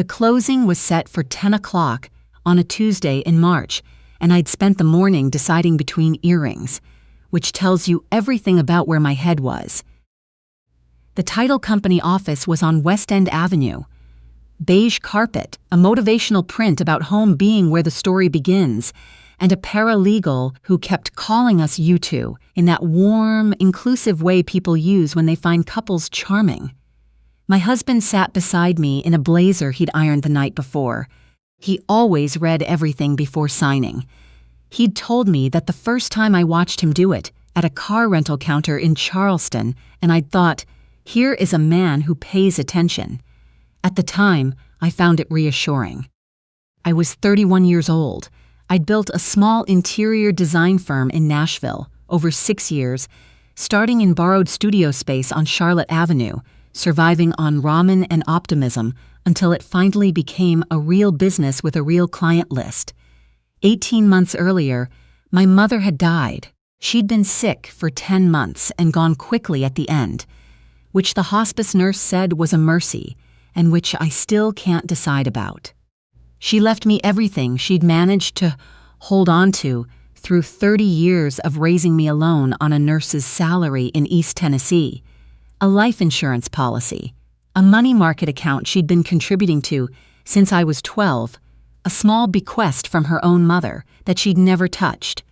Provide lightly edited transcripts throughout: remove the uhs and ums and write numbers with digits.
The closing was set for 10 o'clock on a Tuesday in March, and I'd spent the morning deciding between earrings, which tells you everything about where my head was. The title company office was on West End Avenue. Beige carpet, a motivational print about home being where the story begins, and a paralegal who kept calling us you two in that warm, inclusive way people use when they find couples charming. My husband sat beside me in a blazer he'd ironed the night before. He always read everything before signing. He'd told me that the first time I watched him do it, at a car rental counter in Charleston, and I'd thought, here is a man who pays attention. At the time, I found it reassuring. I was 31 years old. I'd built a small interior design firm in Nashville over 6 years, starting in borrowed studio space on Charlotte Avenue, surviving on ramen and optimism until it finally became a real business with a real client list. 18 months earlier, my mother had died. She'd been sick for 10 months and gone quickly at the end, which the hospice nurse said was a mercy, and which I still can't decide about. She left me everything she'd managed to hold on to through 30 years of raising me alone on a nurse's salary in East Tennessee, a life insurance policy, a money market account she'd been contributing to since I was 12, a small bequest from her own mother that she'd never touched.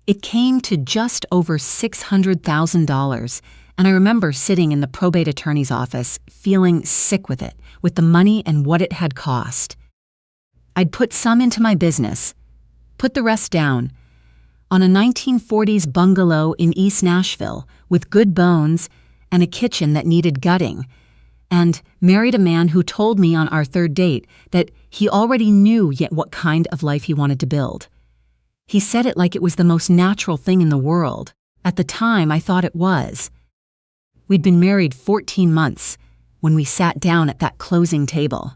It came to just over $600,000, and I remember sitting in the probate attorney's office feeling sick with it, with the money and what it had cost. I'd put some into my business, put the rest down, on a 1940s bungalow in East Nashville with good bones and a kitchen that needed gutting, and married a man who told me on our third date that he already knew yet what kind of life he wanted to build. He said it like it was the most natural thing in the world. At the time, I thought it was. We'd been married 14 months when we sat down at that closing table.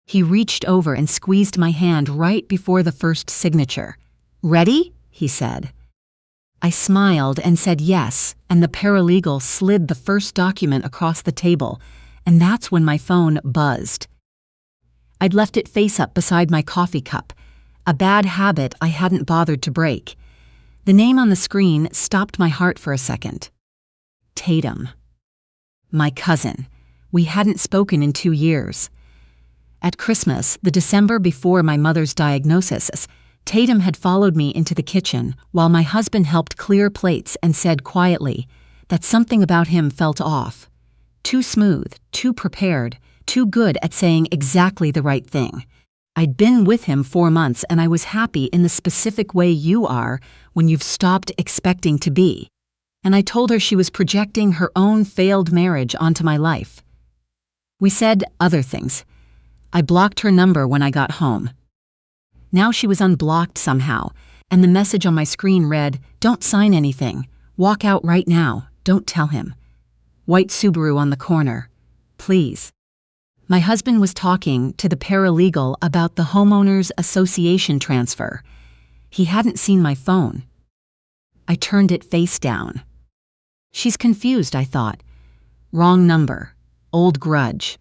He reached over and squeezed my hand right before the first signature. "Ready?" he said. I smiled and said yes, and the paralegal slid the first document across the table, and that's when my phone buzzed. I'd left it face up beside my coffee cup, a bad habit I hadn't bothered to break. The name on the screen stopped my heart for a second. Tatum. My cousin. We hadn't spoken in 2 years. At Christmas, the December before my mother's diagnosis, Tatum had followed me into the kitchen while my husband helped clear plates and said quietly that something about him felt off. Too smooth, too prepared, too good at saying exactly the right thing. I'd been with him 4 months and I was happy in the specific way you are when you've stopped expecting to be. And I told her she was projecting her own failed marriage onto my life. We said other things. I blocked her number when I got home. Now she was unblocked somehow, and the message on my screen read, "Don't sign anything. Walk out right now. Don't tell him." White Subaru on the corner. Please. My husband was talking to the paralegal about the homeowners association transfer. He hadn't seen my phone. I turned it face down. She's confused, I thought. Wrong number. Old grudge.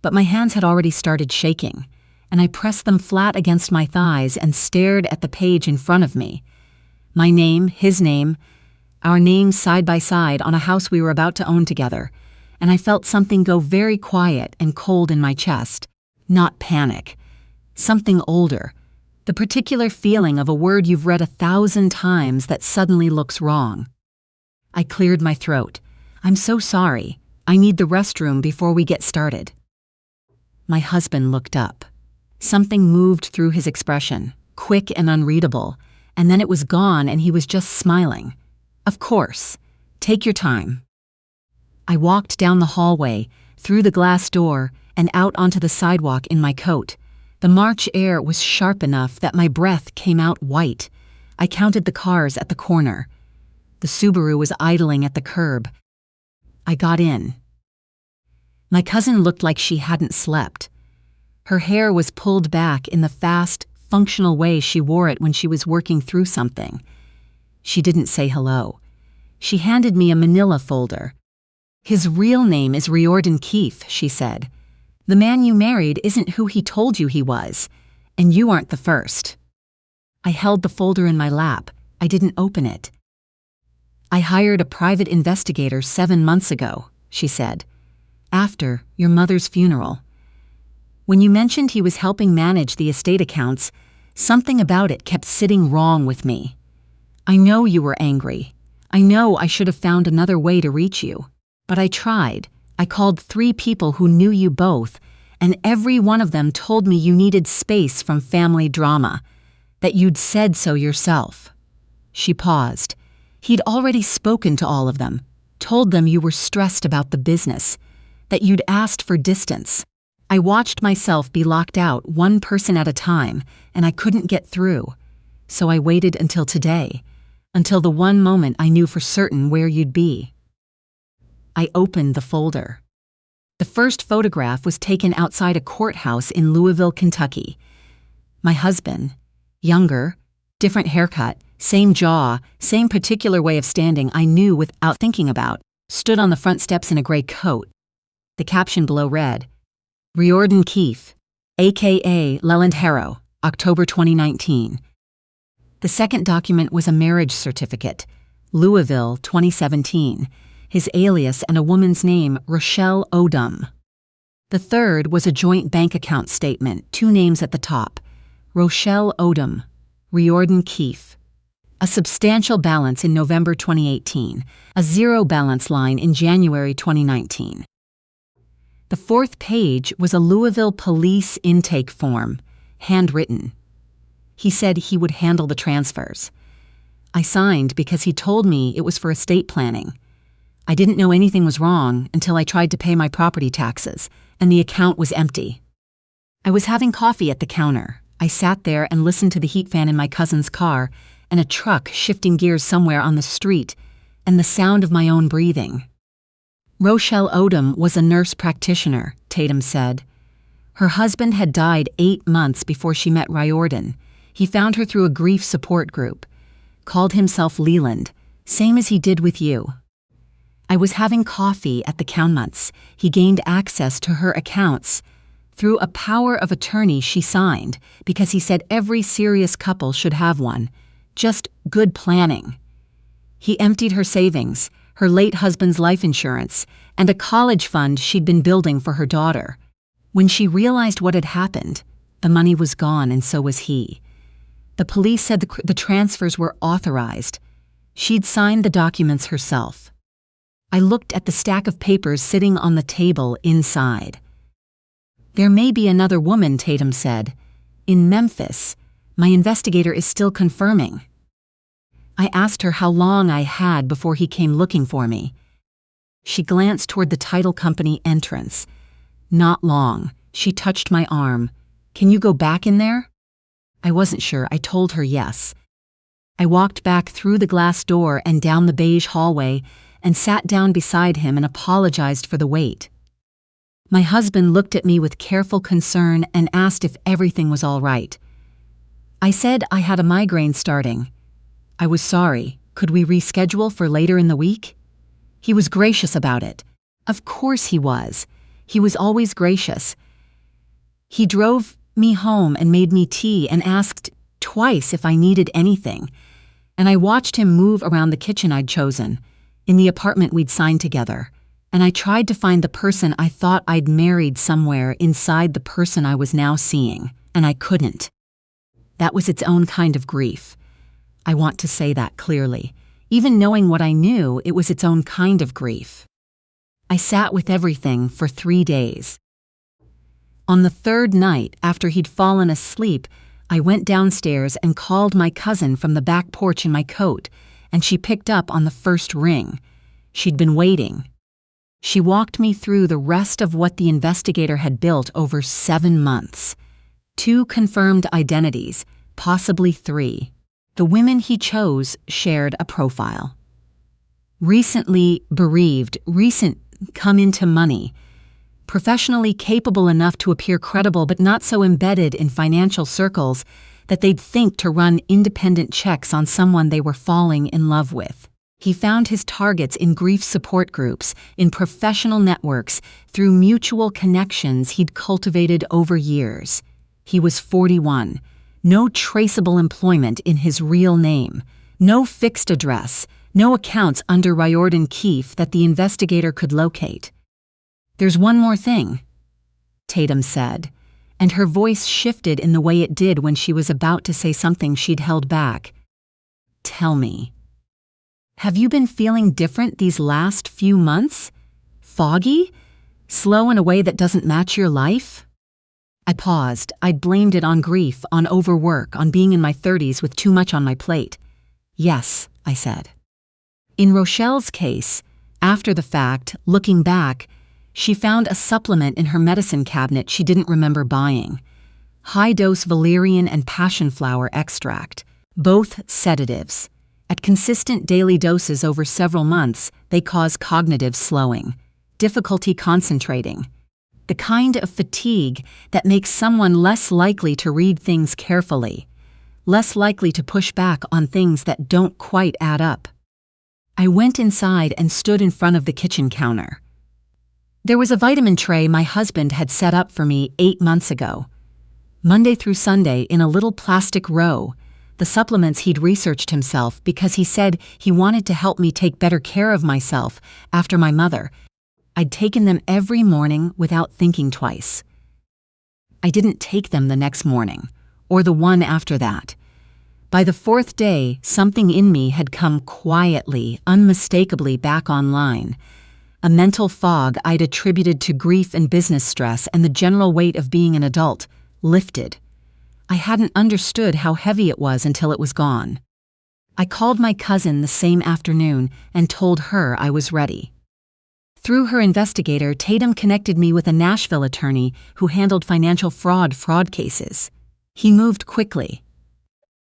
But my hands had already started shaking, and I pressed them flat against my thighs and stared at the page in front of me. My name, his name, our names side by side on a house we were about to own together, and I felt something go very quiet and cold in my chest. Not panic. Something older. The particular feeling of a word you've read 1,000 times that suddenly looks wrong. I cleared my throat. "I'm so sorry. I need the restroom before we get started." My husband looked up. Something moved through his expression, quick and unreadable, and then it was gone and he was just smiling. "Of course. Take your time." I walked down the hallway, through the glass door, and out onto the sidewalk in my coat. The March air was sharp enough that my breath came out white. I counted the cars at the corner. The Subaru was idling at the curb. I got in. My cousin looked like she hadn't slept. Her hair was pulled back in the fast, functional way she wore it when she was working through something. She didn't say hello. She handed me a manila folder. "His real name is Riordan Keefe," she said. The man you married isn't who he told you he was, and you aren't the first. I held the folder in my lap. I didn't open it. I hired a private investigator 7 months ago, she said, after your mother's funeral. When you mentioned he was helping manage the estate accounts, something about it kept sitting wrong with me. I know you were angry. I know I should have found another way to reach you. But I tried. I called 3 people who knew you both, and every one of them told me you needed space from family drama, that you'd said so yourself. She paused. He'd already spoken to all of them, told them you were stressed about the business, that you'd asked for distance. I watched myself be locked out one person at a time, and I couldn't get through. So I waited until today, until the one moment I knew for certain where you'd be. I opened the folder. The first photograph was taken outside a courthouse in Louisville, Kentucky. My husband, younger, different haircut, same jaw, same particular way of standing I knew without thinking about, stood on the front steps in a gray coat. The caption below read, Riordan Keefe, a.k.a. Leland Harrow, October 2019. The second document was a marriage certificate, Louisville, 2017, his alias and a woman's name, Rochelle Odom. The third was a joint bank account statement, 2 names at the top, Rochelle Odom, Riordan Keefe. A substantial balance in November 2018, a 0 balance line in January 2019. The fourth page was a Louisville police intake form, handwritten. He said he would handle the transfers. I signed because he told me it was for estate planning. I didn't know anything was wrong until I tried to pay my property taxes, and the account was empty. I was having coffee at the counter. I sat there and listened to the heat fan in my cousin's car, and a truck shifting gears somewhere on the street, and the sound of my own breathing. Rochelle Odom was a nurse practitioner, Tatum said. Her husband had died 8 months before she met Riordan. He found her through a grief support group. Called himself Leland, same as he did with you. I was having coffee at the Counmonts. He gained access to her accounts through a power of attorney she signed because he said every serious couple should have one. Just good planning. He emptied her savings, her late husband's life insurance, and a college fund she'd been building for her daughter. When she realized what had happened, the money was gone and so was he. The police said the transfers were authorized. She'd signed the documents herself. I looked at the stack of papers sitting on the table inside. There may be another woman, Tatum said. In Memphis, my investigator is still confirming. I asked her how long I had before he came looking for me. She glanced toward the title company entrance. Not long. She touched my arm. Can you go back in there? I wasn't sure. I told her yes. I walked back through the glass door and down the beige hallway and sat down beside him and apologized for the wait. My husband looked at me with careful concern and asked if everything was all right. I said I had a migraine starting. I was sorry. Could we reschedule for later in the week? He was gracious about it. Of course he was. He was always gracious. He drove me home and made me tea and asked twice if I needed anything. And I watched him move around the kitchen I'd chosen, in the apartment we'd signed together. And I tried to find the person I thought I'd married somewhere inside the person I was now seeing, and I couldn't. That was its own kind of grief. I want to say that clearly. Even knowing what I knew, it was its own kind of grief. I sat with everything for 3 days. On the 3rd night, after he'd fallen asleep, I went downstairs and called my cousin from the back porch in my coat, and she picked up on the first ring. She'd been waiting. She walked me through the rest of what the investigator had built over 7 months. 2 confirmed identities, possibly 3. The women he chose shared a profile. Recently bereaved, recent come into money, professionally capable enough to appear credible but not so embedded in financial circles that they'd think to run independent checks on someone they were falling in love with. He found his targets in grief support groups, in professional networks, through mutual connections he'd cultivated over years. He was 41. No traceable employment in his real name. No fixed address. No accounts under Riordan Keefe that the investigator could locate. "There's one more thing," Tatum said, and her voice shifted in the way it did when she was about to say something she'd held back. "Tell me. Have you been feeling different these last few months? Foggy? Slow in a way that doesn't match your life?" I paused. I'd blamed it on grief, on overwork, on being in my 30s with too much on my plate. "Yes," I said. In Rochelle's case, after the fact, looking back, she found a supplement in her medicine cabinet she didn't remember buying. High-dose valerian and passion flower extract, both sedatives. At consistent daily doses over several months, they cause cognitive slowing, difficulty concentrating, the kind of fatigue that makes someone less likely to read things carefully, less likely to push back on things that don't quite add up. I went inside and stood in front of the kitchen counter. There was a vitamin tray my husband had set up for me 8 months ago. Monday through Sunday in a little plastic row, the supplements he'd researched himself because he said he wanted to help me take better care of myself after my mother. I'd taken them every morning without thinking twice. I didn't take them the next morning, or the one after that. By the 4th day, something in me had come quietly, unmistakably back online. A mental fog I'd attributed to grief and business stress and the general weight of being an adult lifted. I hadn't understood how heavy it was until it was gone. I called my cousin the same afternoon and told her I was ready. Through her investigator, Tatum connected me with a Nashville attorney who handled financial fraud cases. He moved quickly.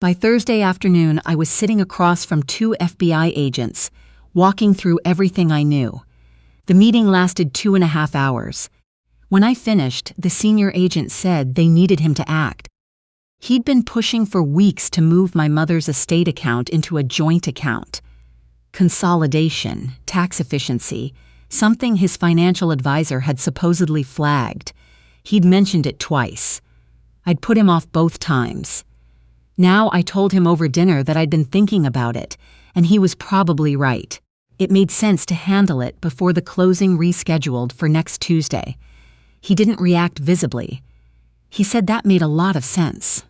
By Thursday afternoon, I was sitting across from 2 FBI agents, walking through everything I knew. The meeting lasted 2.5 hours. When I finished, the senior agent said they needed him to act. He'd been pushing for weeks to move my mother's estate account into a joint account. Consolidation, tax efficiency, something his financial advisor had supposedly flagged. He'd mentioned it twice. I'd put him off both times. Now I told him over dinner that I'd been thinking about it, and he was probably right. It made sense to handle it before the closing rescheduled for next Tuesday. He didn't react visibly. He said that made a lot of sense.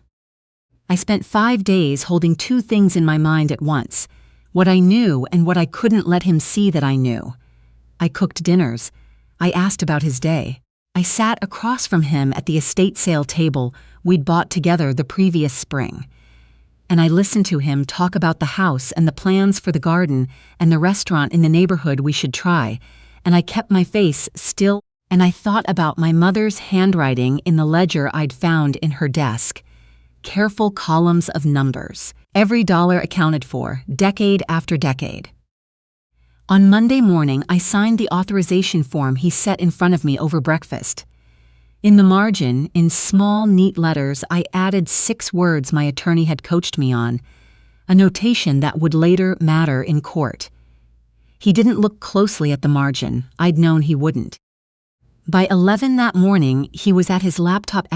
I spent 5 days holding 2 things in my mind at once, what I knew and what I couldn't let him see that I knew. I cooked dinners. I asked about his day. I sat across from him at the estate sale table we'd bought together the previous spring. And I listened to him talk about the house and the plans for the garden and the restaurant in the neighborhood we should try, and I kept my face still, and I thought about my mother's handwriting in the ledger I'd found in her desk. Careful columns of numbers, every dollar accounted for, decade after decade. On Monday morning, I signed the authorization form he set in front of me over breakfast. In the margin, in small, neat letters, I added 6 words my attorney had coached me on, a notation that would later matter in court. He didn't look closely at the margin. I'd known he wouldn't. By 11 that morning, he was at his laptop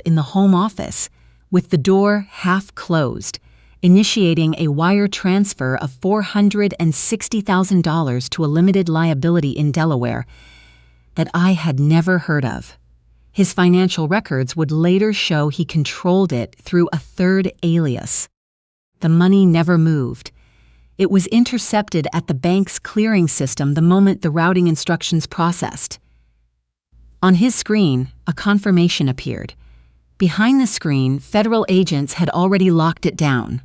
in the home office, with the door half closed, initiating a wire transfer of $460,000 to a limited liability in Delaware that I had never heard of. His financial records would later show he controlled it through a 3rd alias. The money never moved. It was intercepted at the bank's clearing system the moment the routing instructions processed. On his screen, a confirmation appeared. Behind the screen, federal agents had already locked it down.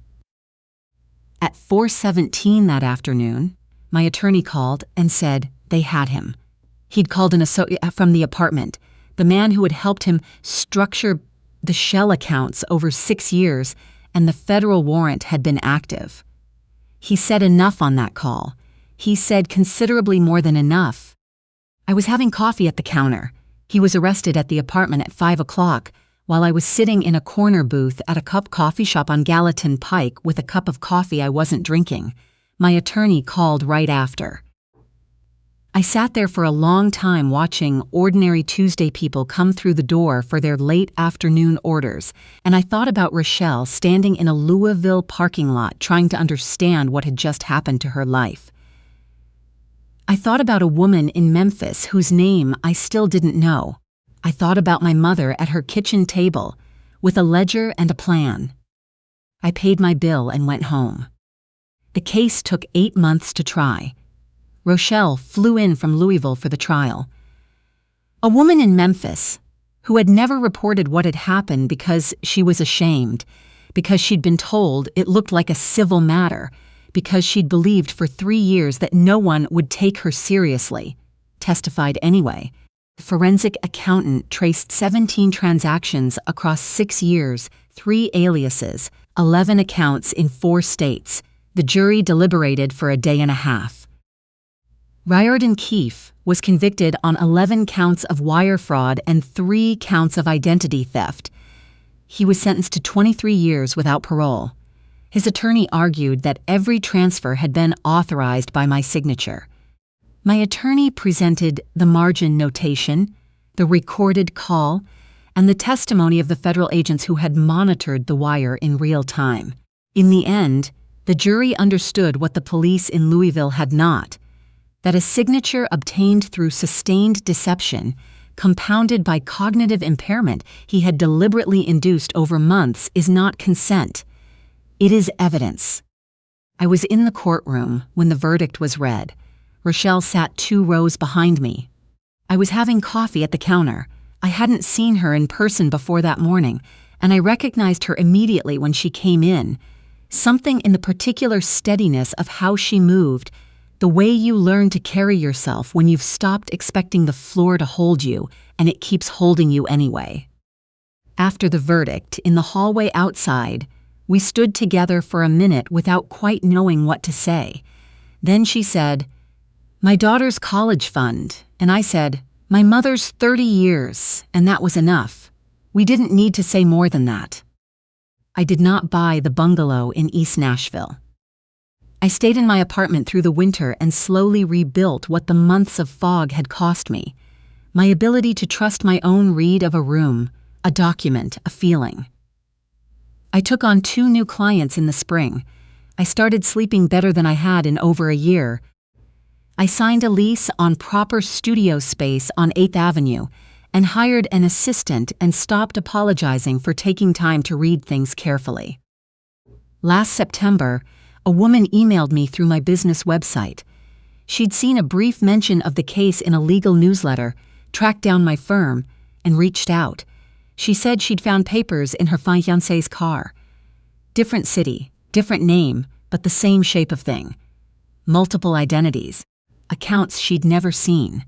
At 4:17 that afternoon, my attorney called and said they had him. He'd called an associate from the apartment, the man who had helped him structure the shell accounts over 6 years, and the federal warrant had been active. He said enough on that call. He said considerably more than enough. I was having coffee at the counter. He was arrested at the apartment at 5 o'clock, while I was sitting in a corner booth at a coffee shop on Gallatin Pike with a cup of coffee I wasn't drinking. My attorney called right after. I sat there for a long time watching ordinary Tuesday people come through the door for their late afternoon orders, and I thought about Rochelle standing in a Louisville parking lot trying to understand what had just happened to her life. I thought about a woman in Memphis whose name I still didn't know. I thought about my mother at her kitchen table with a ledger and a plan. I paid my bill and went home. The case took 8 months to try. Rochelle flew in from Louisville for the trial. A woman in Memphis who had never reported what had happened because she was ashamed, because she'd been told it looked like a civil matter, because she'd believed for 3 years that no one would take her seriously, testified anyway. The forensic accountant traced 17 transactions across 6 years, 3 aliases, 11 accounts in 4 states. The jury deliberated for a day and a half. Riordan Keefe was convicted on 11 counts of wire fraud and 3 counts of identity theft. He was sentenced to 23 years without parole. His attorney argued that every transfer had been authorized by my signature. My attorney presented the margin notation, the recorded call, and the testimony of the federal agents who had monitored the wire in real time. In the end, the jury understood what the police in Louisville had not, that a signature obtained through sustained deception, compounded by cognitive impairment he had deliberately induced over months, is not consent. It is evidence. I was in the courtroom when the verdict was read. Rochelle sat 2 rows behind me. I was having coffee at the counter. I hadn't seen her in person before that morning, and I recognized her immediately when she came in. Something in the particular steadiness of how she moved, the way you learn to carry yourself when you've stopped expecting the floor to hold you and it keeps holding you anyway. After the verdict, in the hallway outside, we stood together for a minute without quite knowing what to say. Then she said, "My daughter's college fund," and I said, "My mother's 30 years, and that was enough. We didn't need to say more than that." I did not buy the bungalow in East Nashville. I stayed in my apartment through the winter and slowly rebuilt what the months of fog had cost me. My ability to trust my own read of a room, a document, a feeling. I took on 2 new clients in the spring. I started sleeping better than I had in over a year. I signed a lease on proper studio space on 8th Avenue and hired an assistant and stopped apologizing for taking time to read things carefully. Last September, a woman emailed me through my business website. She'd seen a brief mention of the case in a legal newsletter, tracked down my firm, and reached out. She said she'd found papers in her fiancé's car. Different city, different name, but the same shape of thing. Multiple identities, accounts she'd never seen.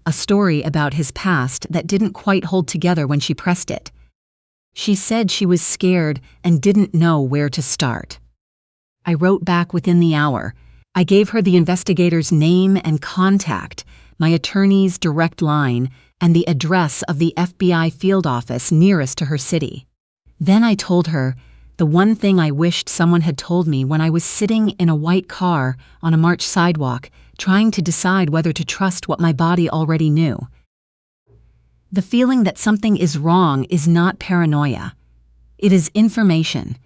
A story about his past that didn't quite hold together when she pressed it. She said she was scared and didn't know where to start. I wrote back within the hour. I gave her the investigator's name and contact, my attorney's direct line, and the address of the FBI field office nearest to her city. Then I told her the one thing I wished someone had told me when I was sitting in a white car on a March sidewalk, trying to decide whether to trust what my body already knew. The feeling that something is wrong is not paranoia. It is information.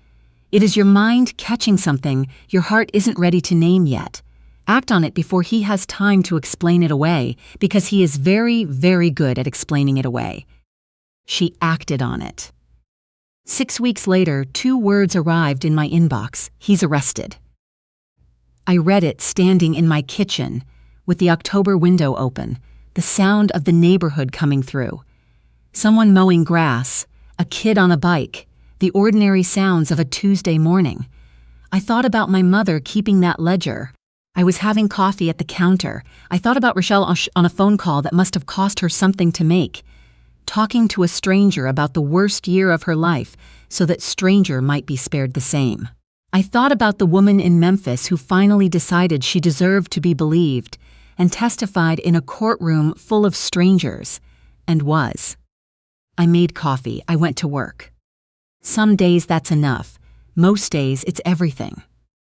It is your mind catching something your heart isn't ready to name yet. Act on it before he has time to explain it away, because he is very, very good at explaining it away. She acted on it. 6 weeks later, 2 words arrived in my inbox: "He's arrested." I read it standing in my kitchen, with the October window open, the sound of the neighborhood coming through. Someone mowing grass, a kid on a bike, the ordinary sounds of a Tuesday morning. I thought about my mother keeping that ledger. I was having coffee at the counter. I thought about Rochelle on a phone call that must have cost her something to make, talking to a stranger about the worst year of her life so that stranger might be spared the same. I thought about the woman in Memphis who finally decided she deserved to be believed and testified in a courtroom full of strangers, and was. I made coffee. I went to work. Some days that's enough. Most days it's everything.